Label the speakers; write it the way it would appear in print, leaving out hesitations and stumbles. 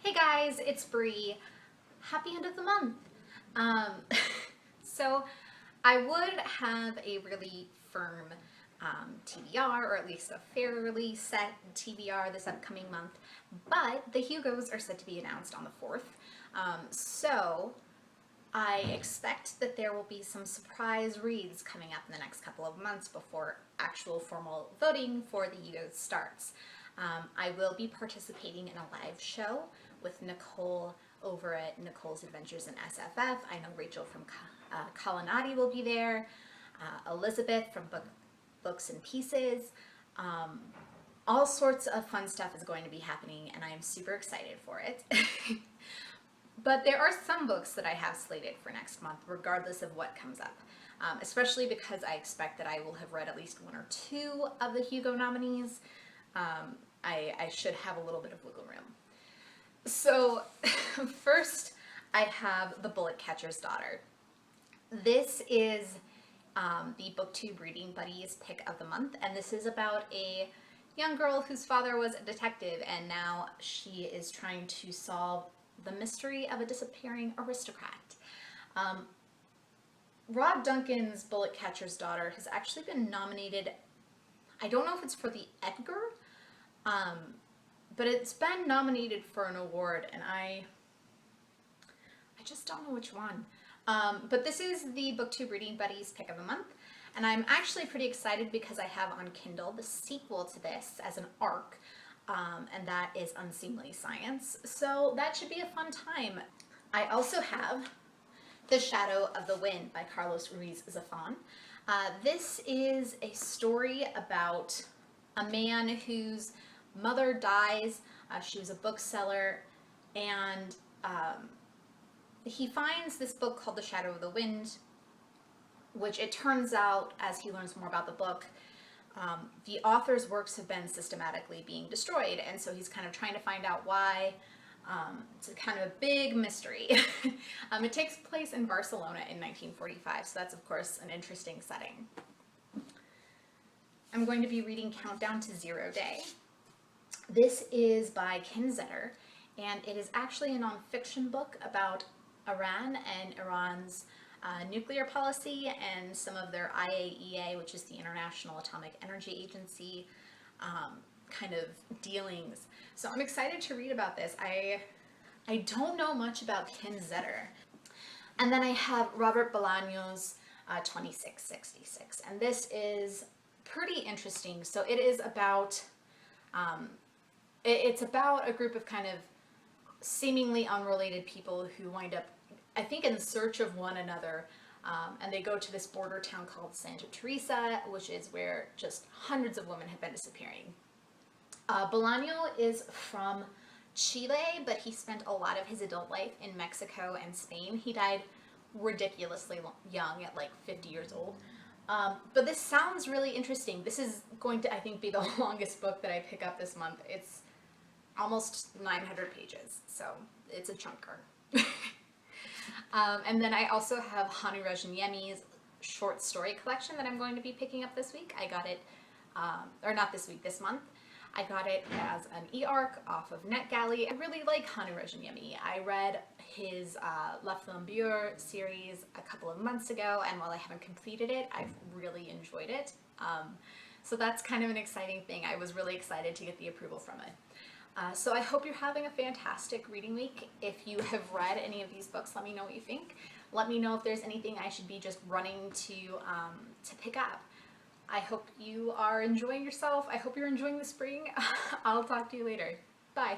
Speaker 1: Hey guys, it's Bree. Happy end of the month. Um, so I would have a really firm TBR, or at least a fairly set TBR this upcoming month, but the Hugos are set to be announced on the 4th. So I expect that there will be some surprise reads coming up in the next couple of months before actual formal voting for the Hugos starts. I will be participating in a live show with Nicole over at Nicole's Adventures in SFF. I know Rachel from Colonnati will be there, Elizabeth from Books and Pieces. All sorts of fun stuff is going to be happening, and I am super excited for it. But there are some books that I have slated for next month, regardless of what comes up, especially because I expect that I will have read at least one or two of the Hugo nominees. I should have a little bit of wiggle room. So first, I have The Bullet Catcher's Daughter. This is the BookTube Reading Buddies pick of the month, and this is about a young girl whose father was a detective, and now she is trying to solve the mystery of a disappearing aristocrat. Rob Duncan's Bullet Catcher's Daughter has actually been nominated, I don't know if it's for the Edgar, but it's been nominated for an award, and I just don't know which one. But this is the BookTube Reading Buddies pick of the month, and I'm actually pretty excited because I have on Kindle the sequel to this as an ARC, and that is Unseemly Science, so that should be a fun time. I also have The Shadow of the Wind by Carlos Ruiz Zafon. This is a story about a man whose mother dies. She was a bookseller, and he finds this book called The Shadow of the Wind, which it turns out, as he learns more about the book, the author's works have been systematically being destroyed, and so he's kind of trying to find out why. It's kind of a big mystery. It takes place in Barcelona in 1945, so that's of course an interesting setting. I'm going to be reading Countdown to Zero Day. This is by Zetter, and it is actually a nonfiction book about Iran and Iran's nuclear policy and some of their IAEA, which is the International Atomic Energy Agency, kind of dealings. So I'm excited to read about this. I don't know much about Zetter. And then I have Roberto Bolano's 2666, and this is pretty interesting. So it is about it's about a group of kind of seemingly unrelated people who wind up, I think, in search of one another, and they go to this border town called Santa Teresa, which is where just hundreds of women have been disappearing. Bolano is from Chile, but he spent a lot of his adult life in Mexico and Spain. He died ridiculously young, at like 50 years old. But this sounds really interesting. This is going to, I think, be the longest book that I pick up this month. It's almost 900 pages, so it's a chunker. And then I also have Hannu Rajaniemi's short story collection that I'm going to be picking up this week. I got it, or not this week, this month. I got it as an e-arc off of NetGalley. I really like Hannu Rajaniemi. I read his La Flambure series a couple of months ago, and while I haven't completed it, I've really enjoyed it. So that's kind of an exciting thing. I was really excited to get the approval from it. So I hope you're having a fantastic reading week. If you have read any of these books, let me know what you think. Let me know if there's anything I should be just running to pick up. I hope you are enjoying yourself. I hope you're enjoying the spring. I'll talk to you later. Bye.